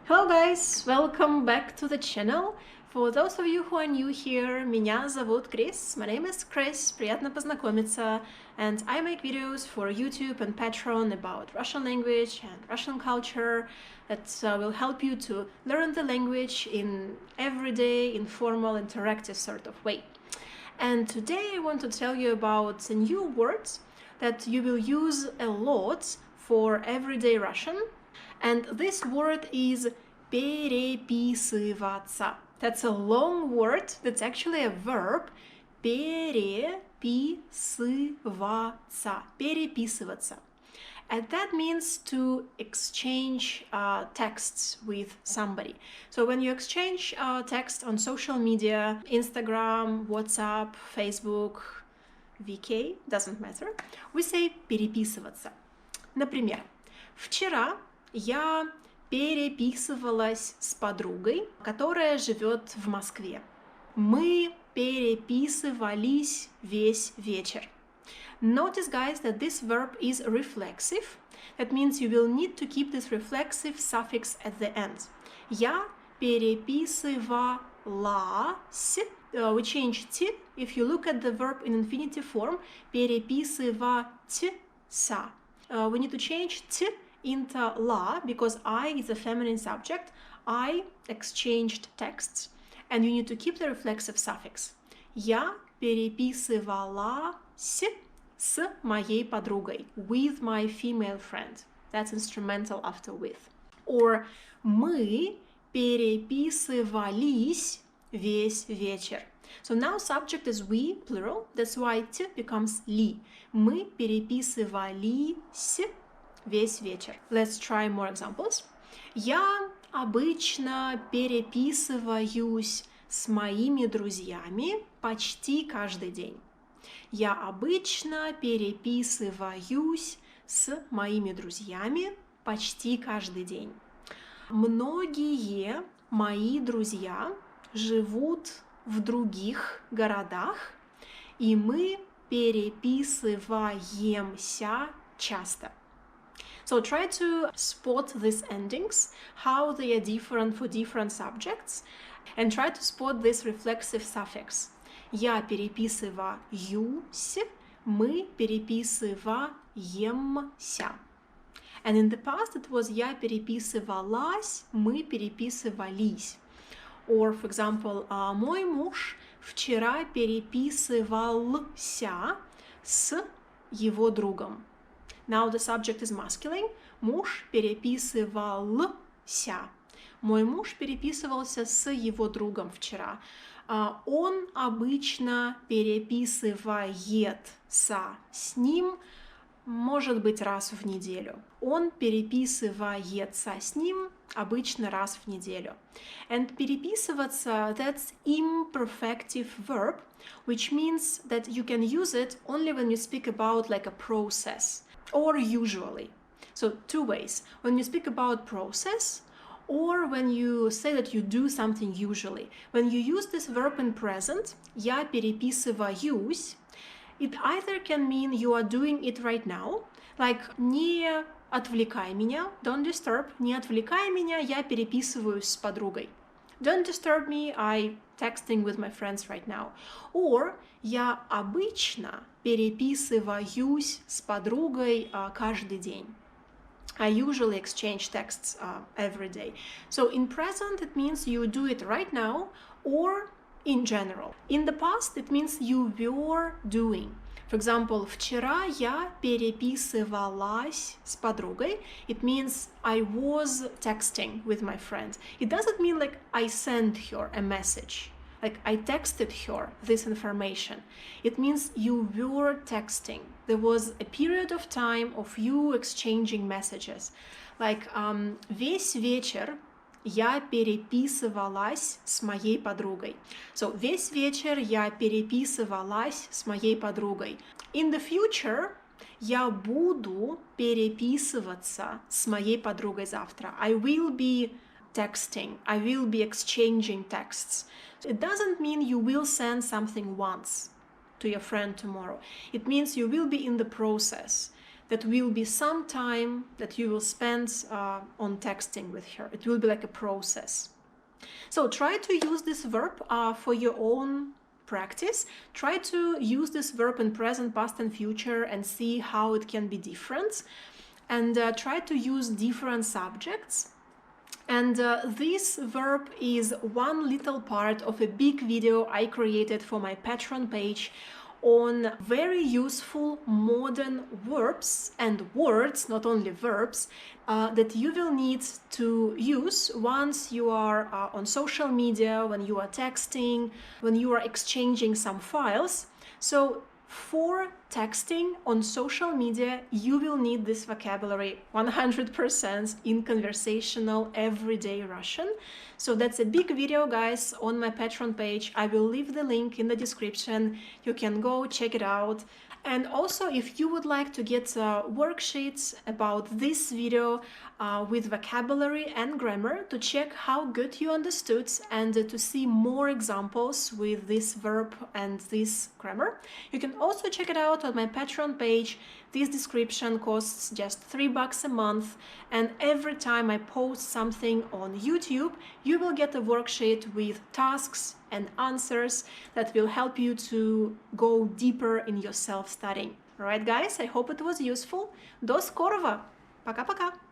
Hello guys, welcome back to the channel. For those of you who are new here, меня зовут Chris. My name is Chris, приятно познакомиться, and I make videos for YouTube and Patreon about Russian language and Russian culture that will help you to learn the language in everyday, informal, interactive sort of way. And today I want to tell you about a new word that you will use a lot for everyday Russian. And this word is переписываться. That's a long word. That's actually a verb. Переписываться. Переписываться. And that means to exchange texts with somebody. So when you exchange text on social media, Instagram, WhatsApp, Facebook, VK, doesn't matter, we say переписываться. Например, вчера я переписывалась с подругой, которая живет в Москве. Мы переписывались весь вечер. Notice, guys, that this verb is reflexive. That means you will need to keep this reflexive suffix at the end. Я переписывалась. We change «т». If you look at the verb in infinitive form, переписываться. We need to change «т» into «ла» because I is a feminine subject. I exchanged texts, and you need to keep the reflexive suffix. Я переписывалась с моей подругой, with my female friend. That's instrumental after with. Or мы переписывались весь вечер. So now subject is we, plural. That's why «т» becomes «ли». Мы переписывались весь вечер. Let's try more examples. Я обычно переписываюсь с моими друзьями почти каждый день. Я обычно переписываюсь с моими друзьями почти каждый день. Многие мои друзья живут в других городах, и мы переписываемся часто. So try to spot these endings, how they are different for different subjects, and try to spot this reflexive suffix. Я переписываюсь, мы переписываемся. And in the past it was я переписывалась, мы переписывались. Or, for example, мой муж вчера переписывался с его другом. Now the subject is masculine. Муж переписывался. Мой муж переписывался с его другом вчера. Он обычно переписывается с ним, может быть, раз в неделю. Он переписывается с ним обычно раз в неделю. And переписываться, that's imperfective verb, which means that you can use it only when you speak about like a process. Or usually. So two ways. When you speak about process, or when you say that you do something usually. When you use this verb in present, я переписываюсь, it either can mean you are doing it right now, like не отвлекай меня, don't disturb, не отвлекай меня, я переписываюсь с подругой. Don't disturb me, I texting with my friends right now. Or я обычно переписываюсь с подругой каждый день. I usually exchange texts every day. So in present it means you do it right now or in general. In the past it means you were doing. For example, вчера я переписывалась с подругой. It means I was texting with my friend. It doesn't mean like I sent her a message. Like I texted her this information. It means you were texting. There was a period of time of you exchanging messages. Like весь вечер я переписывалась с моей подругой. So, весь вечер я переписывалась с моей подругой. In the future, я буду переписываться с моей подругой завтра. I will be texting. I will be exchanging texts. It doesn't mean you will send something once to your friend tomorrow. It means you will be in the process. that will be some time that you will spend on texting with her. It will be like a process. So try to use this verb for your own practice. Try to use this verb in present, past, and future and see how it can be different. And try to use different subjects. And this verb is one little part of a big video I created for my Patreon page on very useful modern verbs and words, not only verbs, that you will need to use once you are on social media, when you are texting, when you are exchanging some files. So for texting on social media, you will need this vocabulary 100% in conversational everyday Russian. So that's a big video, guys, on my Patreon page. I will leave the link in the description. You can go check it out. And also, if you would like to get worksheets about this video with vocabulary and grammar to check how good you understood and to see more examples with this verb and this grammar, you can also check it out on my Patreon page. This description costs just $3 a month, and every time I post something on YouTube, you will get a worksheet with tasks and answers that will help you to go deeper in your self-studying. Alright guys, I hope it was useful. До скорого! Пока-пока!